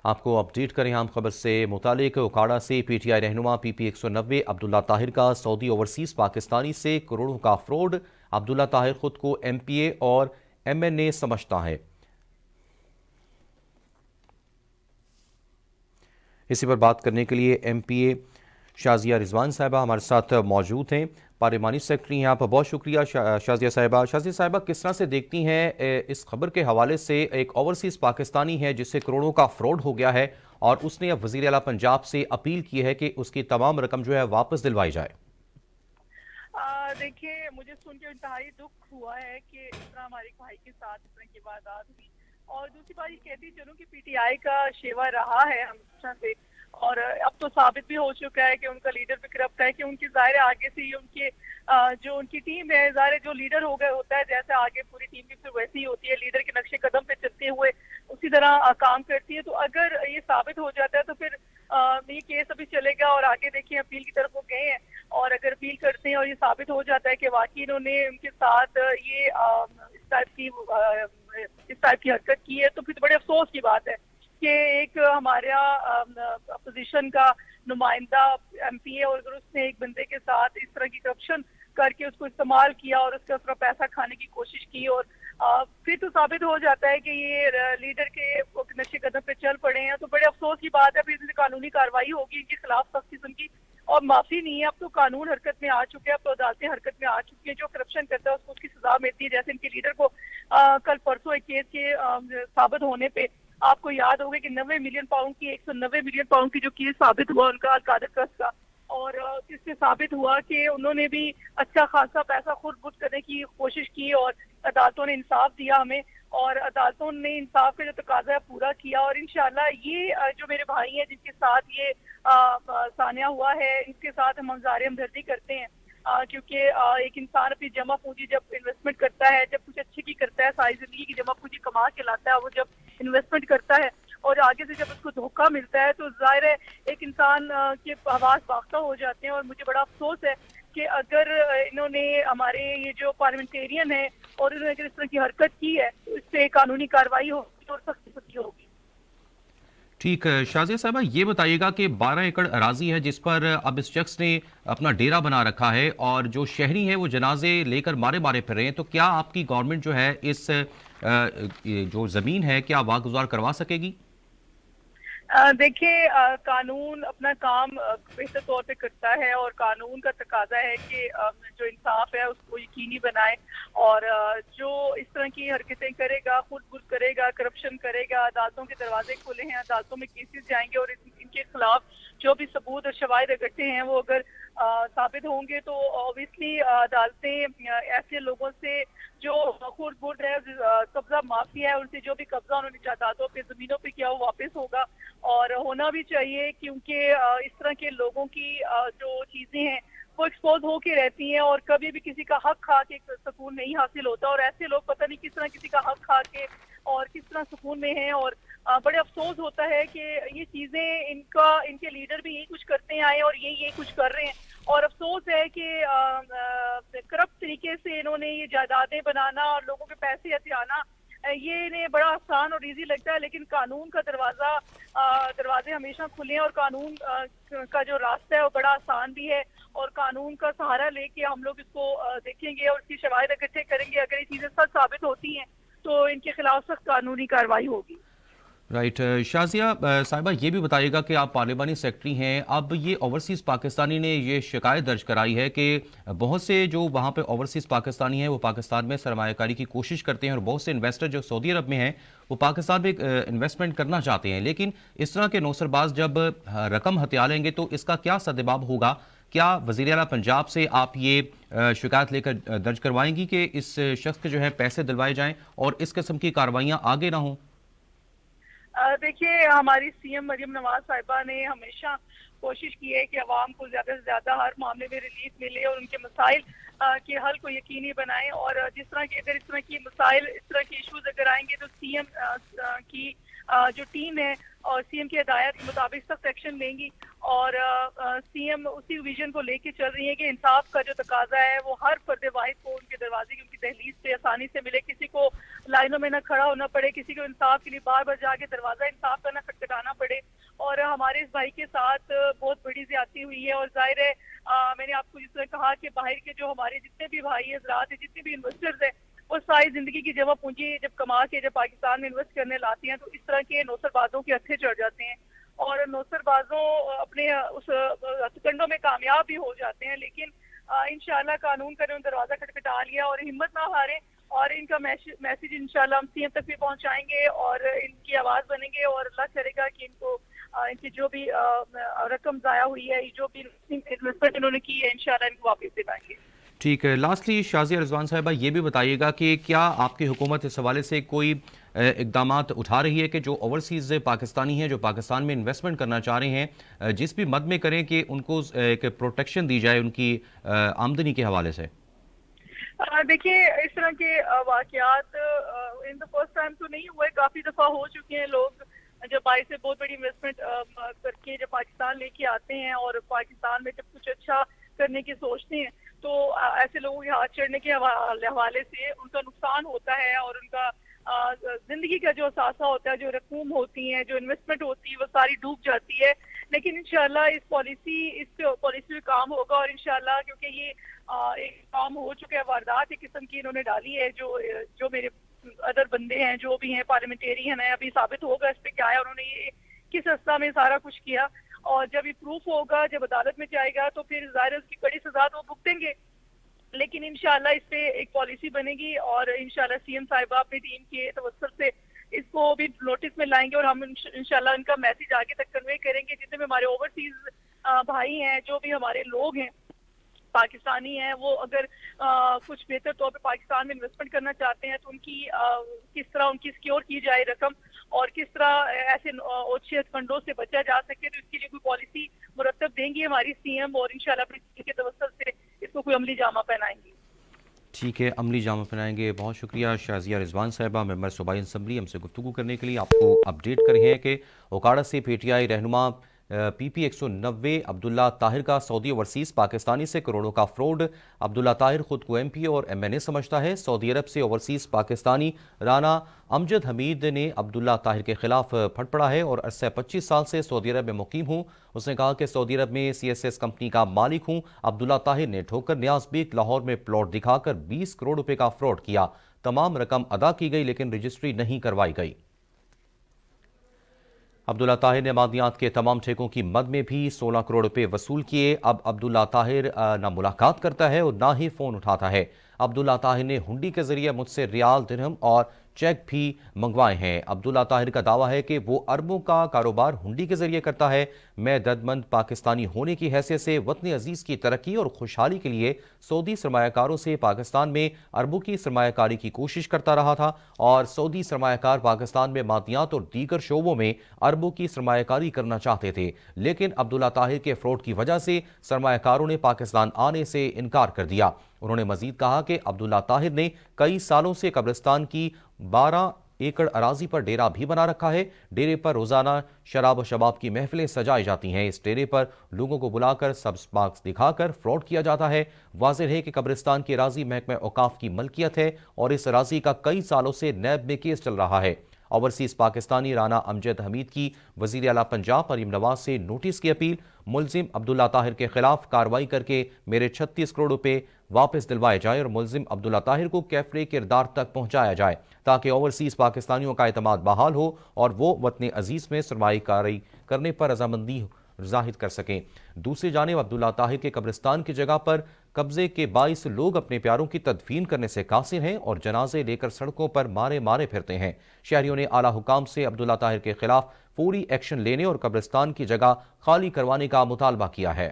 آپ کو اپڈیٹ کریں ہم خبر سے متعلق اکاڑا سے پی ٹی آئی رہنما پی پی 190 عبداللہ طاہر کا سعودی اوورسیز پاکستانی سے کروڑوں کا فراڈ۔ عبداللہ طاہر خود کو ایم پی اے اور ایم این اے سمجھتا ہے۔ اسی پر بات کرنے کے لیے ایم پی اے شازیہ رضوان صاحبہ ہمارے ساتھ موجود ہیں، پارلیمانی سیکرٹری ہیں آپ، بہت شکریہ شازیہ صاحبہ۔ شازیہ صاحبہ کس طرح سے دیکھتی ہیں اس خبر کے حوالے سے ایک اوورسیز پاکستانی ہے جس سے کروڑوں کا فراڈ ہو گیا ہے اور اس نے اب وزیر اعلیٰ پنجاب سے اپیل کی ہے کہ اس کی تمام رقم جو ہے واپس دلوائی جائے؟ دیکھیے، مجھے سن کے انتہائی دکھ ہوا ہے کہ اس طرح ہمارے بھائی کے ساتھ اس طرح کی واردات ہوئی۔ اور دوسری بات یہ کہتی چلوں کہ پی ٹی آئی کا شیوا رہا ہے ہمیشہ سے، اور اب تو ثابت بھی ہو چکا ہے کہ ان کا لیڈر بھی کرپٹ ہے، کہ ان کی ظاہر آگے سے ہی ان کے جو ان کی ٹیم ہے، ظاہر جو لیڈر ہو گئے ہوتا ہے جیسے آگے پوری ٹیم بھی پھر ویسی ہی ہوتی ہے، لیڈر کے نقش قدم پہ چلتے ہوئے اسی طرح کام کرتی ہے۔ تو اگر یہ ثابت ہو جاتا ہے تو پھر یہ کیس ابھی چلے گا اور آگے دیکھیں اپیل کی طرف وہ گئے ہیں، اور اگر اپیل کرتے ہیں اور یہ ثابت ہو جاتا ہے کہ واقعی انہوں نے ان کے ساتھ یہ اس ٹائپ کی حرکت کی ہے، تو پھر بڑے افسوس کی بات ہے کہ ایک ہمارا اپوزیشن کا نمائندہ ایم پی اے، اور اگر اس نے ایک بندے کے ساتھ اس طرح کی کرپشن کر کے اس کو استعمال کیا اور اس کا اس طرح پیسہ کھانے کی کوشش کی، اور پھر تو ثابت ہو جاتا ہے کہ یہ لیڈر کے نقش قدم پہ چل پڑے ہیں، تو بڑے افسوس کی بات ہے۔ پھر اس سے قانونی کارروائی ہوگی ان کے خلاف سخت قسم کی، اور معافی نہیں ہے۔ اب تو قانون حرکت میں آ چکے ہیں، اب تو عدالتیں حرکت میں آ چکی ہیں، جو کرپشن کرتا ہے اس کو اس کی سزا ملتی ہے۔ جیسے ان کے لیڈر کو کل پرسوں ایک کیس کے ثابت ہونے پہ آپ کو یاد ہوگا کہ 90 ملین پاؤنڈ کی 190 ملین پاؤنڈ کی جو کیس ثابت ہوا ان کا القادر ٹرسٹ کا، اور اس سے ثابت ہوا کہ انہوں نے بھی اچھا خاصا پیسہ خود بٹ کرنے کی کوشش کی، اور عدالتوں نے انصاف دیا ہمیں، اور عدالتوں نے انصاف کا جو تقاضا ہے پورا کیا۔ اور انشاءاللہ یہ جو میرے بھائی ہیں جن کے ساتھ یہ سانیہ ہوا ہے، ان کے ساتھ ہم اظہار ہمدردی کرتے ہیں، کیونکہ ایک انسان اپنی جمع پونجی جب انویسٹمنٹ کرتا ہے، جب کچھ اچھے کی کرتا ہے، ساری زندگی کی جمع پونجی کما کے لاتا ہے، وہ جب انویسٹمنٹ کرتا ہے اور آگے سے جب اس کو دھوکہ ملتا ہے تو ظاہر ہے ایک انسان کے حواس باختہ ہو جاتے ہیں۔ اور مجھے بڑا افسوس ہے کہ اگر انہوں نے ہمارے یہ جو پارلیمنٹیرین ہیں اور انہوں نے اگر اس طرح کی حرکت کی ہے تو اس سے قانونی کارروائی ہوگی اور سخت ہوگی۔ ٹھیک ہے شازیہ صاحبہ، یہ بتائیے گا کہ 12 ایکڑ اراضی ہے جس پر اب اس شخص نے اپنا ڈیرا بنا رکھا ہے اور جو شہری ہیں وہ جنازے لے کر مارے مارے پھر رہے ہیں، تو کیا آپ کی گورنمنٹ جو ہے اس جو زمین ہے کیا واگزار کروا سکے گی؟ دیکھیے، قانون اپنا کام بہتر طور پہ کرتا ہے، اور قانون کا تقاضا ہے کہ جو انصاف ہے اس کو یقینی بنائے، اور جو اس طرح کی حرکتیں کرے گا، خود بد کرے گا، کرپشن کرے گا، عدالتوں کے دروازے کھلے ہیں، عدالتوں میں کیسز جائیں گے، اور ان کے خلاف جو بھی ثبوت اور شواہد اکٹھے ہیں وہ اگر ثابت ہوں گے تو اوبیسلی عدالتیں ایسے لوگوں سے جو خود بد ہے، قبضہ مافیا ہے، ان سے جو بھی قبضہ انہوں نے جائیدادوں پہ زمینوں پہ کیا وہ واپس ہوگا، اور ہونا بھی چاہیے، کیونکہ اس طرح کے لوگوں کی جو چیزیں ہیں وہ ایکسپوز ہو کے رہتی ہیں، اور کبھی بھی کسی کا حق کھا کے سکون نہیں حاصل ہوتا، اور ایسے لوگ پتہ نہیں کس طرح کسی کا حق کھا کے اور کس طرح سکون میں ہیں۔ اور بڑے افسوس ہوتا ہے کہ یہ چیزیں ان کے لیڈر بھی یہی کچھ کرتے آئے اور یہی کچھ کر رہے ہیں، اور افسوس ہے کہ کرپٹ طریقے سے انہوں نے یہ جائیدادیں بنانا اور لوگوں کے پیسے ہتھیانا یہ انہیں بڑا آسان اور ایزی لگتا ہے، لیکن قانون کا دروازے ہمیشہ کھلے ہیں، اور قانون کا جو راستہ ہے وہ بڑا آسان بھی ہے، اور قانون کا سہارا لے کے ہم لوگ اس کو دیکھیں گے اور اس کی شواہد اکٹھے کریں گے۔ اگر یہ چیزیں سچ ثابت ہوتی ہیں تو ان کے خلاف سخت قانونی کارروائی ہوگی۔ رائٹ شازیہ صاحبہ، یہ بھی بتائیے گا کہ آپ پارلیمانی سیکرٹری ہیں، اب یہ اوورسیز پاکستانی نے یہ شکایت درج کرائی ہے کہ بہت سے جو وہاں پہ اوورسیز پاکستانی ہیں وہ پاکستان میں سرمایہ کاری کی کوشش کرتے ہیں، اور بہت سے انویسٹر جو سعودی عرب میں ہیں وہ پاکستان میں انویسٹمنٹ کرنا چاہتے ہیں، لیکن اس طرح کے نوسر باز جب رقم ہتھیا لیں گے تو اس کا کیا سدباب ہوگا؟ کیا وزیر اعلیٰ پنجاب سے آپ یہ شکایت لے کر درج کروائیں گی کہ اس شخص کے جو ہے پیسے دلوائے جائیں اور اس قسم کی کاروائیاں آگے نہ ہوں؟ دیکھیے، ہماری سی ایم مریم نواز صاحبہ نے ہمیشہ کوشش کی ہے کہ عوام کو زیادہ سے زیادہ ہر معاملے میں ریلیف ملے اور ان کے مسائل کے حل کو یقینی بنائیں، اور جس طرح کی اگر اس طرح کی مسائل، اس طرح کے ایشوز اگر آئیں گے تو سی ایم کی جو ٹیم ہے اور سی ایم کی ہدایت کے مطابق سخت ایکشن لیں گی، اور سی ایم اسی ویژن کو لے کے چل رہی ہیں کہ انصاف کا جو تقاضا ہے وہ ہر فرد واحد کو ان کے دروازے کی ان کی دہلیز پہ آسانی سے ملے، کسی کو لائنوں میں نہ کھڑا ہونا پڑے، کسی کو انصاف کے لیے بار بار جا کے دروازہ انصاف کا نہ کھٹکھٹانا پڑے۔ اور ہمارے اس بھائی کے ساتھ بہت بڑی زیادتی ہوئی ہے، اور ظاہر ہے میں نے آپ کو جس طرح کہا کہ باہر کے جو ہمارے جتنے بھی بھائی حضرات ہیں، جتنے بھی انویسٹرز ہیں، وہ ساری زندگی کی جمع پونجی جب کما کے جب پاکستان میں انویسٹ کرنے لاتے ہیں تو اس طرح کے نوسر بازوں کے ہتھے چڑھ جاتے ہیں، اور نوسر بازوں اپنے اس ہتھکنڈوں میں کامیاب بھی ہو جاتے ہیں۔ لیکن انشاءاللہ قانون کا انہوں نے دروازہ کھٹکھٹا لیا، اور ہمت نہ ہاریں، اور ان کا میسج انشاءاللہ ہم سی ایم تک بھی پہنچائیں گے اور ان کی آواز بنیں گے، اور اللہ کرے گا کہ ان کو ان کی جو بھی رقم ضائع ہوئی ہے، جو بھی انویسٹمنٹ انہوں نے کی ہے، انشاءاللہ ان کو واپس دلائیں گے۔ ٹھیک ہے، لاسٹلی شازیہ رضوان صاحبہ یہ بھی بتائیے گا کہ کیا آپ کی حکومت اس حوالے سے کوئی اقدامات اٹھا رہی ہے کہ جو اوورسیز پاکستانی ہیں جو پاکستان میں انویسٹمنٹ کرنا چاہ رہے ہیں جس بھی مد میں کریں کہ ان کو ایک پروٹیکشن دی جائے ان کی آمدنی کے حوالے سے؟ دیکھیے اس طرح کے واقعات ان دا فرسٹ ٹائم تو نہیں ہوئے، کافی دفعہ ہو چکے ہیں۔ لوگ جب باہر سے بہت بڑی انویسٹمنٹ کر کے جب پاکستان لے کے آتے ہیں اور پاکستان میں جب کچھ اچھا کرنے کی سوچتے ہیں تو ایسے لوگوں کے ہاتھ چڑھنے کے حوالے سے ان کا نقصان ہوتا ہے، اور ان کا زندگی کا جو اثاثہ ہوتا ہے، جو رقوم ہوتی ہیں، جو انویسٹمنٹ ہوتی ہے، وہ ساری ڈوب جاتی ہے۔ لیکن انشاءاللہ اس پالیسی میں کام ہوگا، اور انشاءاللہ کیونکہ یہ ایک کام ہو چکا ہے، واردات ایک قسم کی انہوں نے ڈالی ہے، جو میرے ادر بندے ہیں جو بھی ہیں پارلیمنٹیرین ہیں، ابھی ثابت ہوگا اس پہ کیا ہے انہوں نے یہ کس حصہ میں سارا کچھ کیا، اور جب یہ پروف ہوگا، جب عدالت میں جائے گا تو پھر ظاہر ہے اس کی کڑی سزا تو وہ بھگتیں گے۔ لیکن انشاءاللہ اس پہ ایک پالیسی بنے گی، اور انشاءاللہ سی ایم صاحبہ اپنی ٹیم کے توسط سے اس کو بھی نوٹس میں لائیں گے، اور ہم انشاءاللہ ان کا میسج آگے تک کنوے کریں گے۔ جتنے بھی ہمارے اوورسیز بھائی ہیں، جو بھی ہمارے لوگ ہیں پاکستانی ہیں، وہ اگر کچھ بہتر طور پہ پاکستان میں انویسٹمنٹ کرنا چاہتے ہیں تو ان کی کس طرح ان کی سیکیور کی جائے رقم، اور کس طرح ایسے اوچھے فنڈوں سے بچا جا سکے، تو اس کے لیے کوئی پالیسی مرتب دیں گی ہماری سی ایم، اور انشاءاللہ اپنی ٹیم کے توسط سے اس کو کوئی عملی جامہ پہنائیں گی۔ ٹھیک ہے، عملی جامہ پہنائیں گے۔ بہت شکریہ شازیہ رضوان صاحبہ، ممبر صوبائی اسمبلی، ہم سے گفتگو کرنے کے لیے۔ آپ کو اپڈیٹ کر رہے ہیں کہ اوکاڑا سے پی ٹی آئی رہنما پی پی 190 عبداللہ طاہر کا سعودی اوورسیز پاکستانی سے کروڑوں کا فراڈ۔ عبداللہ طاہر خود کو ایم پی اور ایم این اے سمجھتا ہے۔ سعودی عرب سے اوورسیز پاکستانی رانا امجد حمید نے عبداللہ طاہر کے خلاف پھٹ پڑا ہے اور عرصہ 25 سال سے سعودی عرب میں مقیم ہوں۔ اس نے کہا کہ سعودی عرب میں سی ایس ایس کمپنی کا مالک ہوں۔ عبداللہ طاہر نے ٹھوکر نیاز بیگ لاہور میں پلاٹ دکھا کر 20 کروڑ روپے کا فراڈ کیا۔ تمام رقم ادا کی گئی لیکن رجسٹری نہیں کروائی گئی۔ عبداللہ طاہر نے مادیات کے تمام ٹھیکوں کی مد میں بھی 16 کروڑ روپے وصول کیے۔ اب عبداللہ طاہر نہ ملاقات کرتا ہے اور نہ ہی فون اٹھاتا ہے۔ عبداللہ طاہر نے ہنڈی کے ذریعے مجھ سے ریال، درہم اور چیک بھی منگوائے ہیں۔ عبداللہ طاہر کا دعویٰ ہے کہ وہ اربوں کا کاروبار ہنڈی کے ذریعے کرتا ہے۔ میں درد پاکستانی ہونے کی حیثیت سے وطن عزیز کی ترقی اور خوشحالی کے لیے سعودی سرمایہ کاروں سے پاکستان میں اربوں کی سرمایہ کاری کی کوشش کرتا رہا تھا، اور سعودی سرمایہ کار پاکستان میں معدنیات اور دیگر شعبوں میں اربوں کی سرمایہ کاری کرنا چاہتے تھے، لیکن عبداللہ طاہر کے فراڈ کی وجہ سے سرمایہ کاروں نے پاکستان آنے سے انکار کر دیا۔ انہوں نے مزید کہا کہ عبداللہ طاہر نے کئی سالوں سے قبرستان کی 12 ایکڑ اراضی پر ڈیرا بھی بنا رکھا ہے۔ ڈیرے پر روزانہ شراب و شباب کی محفلیں سجائی جاتی ہیں۔ اس ڈیرے پر لوگوں کو بلا کر سبز مارکس دکھا کر فراڈ کیا جاتا ہے۔ واضح ہے کہ قبرستان کی اراضی محکمہ اوقاف کی ملکیت ہے اور اس اراضی کا کئی سالوں سے نیب میں کیس چل رہا ہے۔ اوورسیز پاکستانی رانا امجد حمید کی وزیر اعلیٰ پنجاب مریم نواز سے نوٹس کی اپیل۔ ملزم عبداللہ طاہر کے خلاف کارروائی کر کے میرے 36 کروڑ روپے واپس دلوائے جائے اور ملزم عبداللہ طاہر کو کیفرے کردار تک پہنچایا جائے تاکہ اوورسیز پاکستانیوں کا اعتماد بحال ہو اور وہ وطن عزیز میں سرمایہ کاری کرنے پر رضامندی ظاہر کر سکیں۔ دوسری جانب عبداللہ طاہر کے قبرستان کی جگہ پر قبضے کے باعث لوگ اپنے پیاروں کی تدفین کرنے سے قاصر ہیں اور جنازے لے کر سڑکوں پر مارے پھرتے ہیں۔ شہریوں نے اعلیٰ حکام سے عبداللہ طاہر کے خلاف فوری ایکشن لینے اور قبرستان کی جگہ خالی کروانے کا مطالبہ کیا ہے۔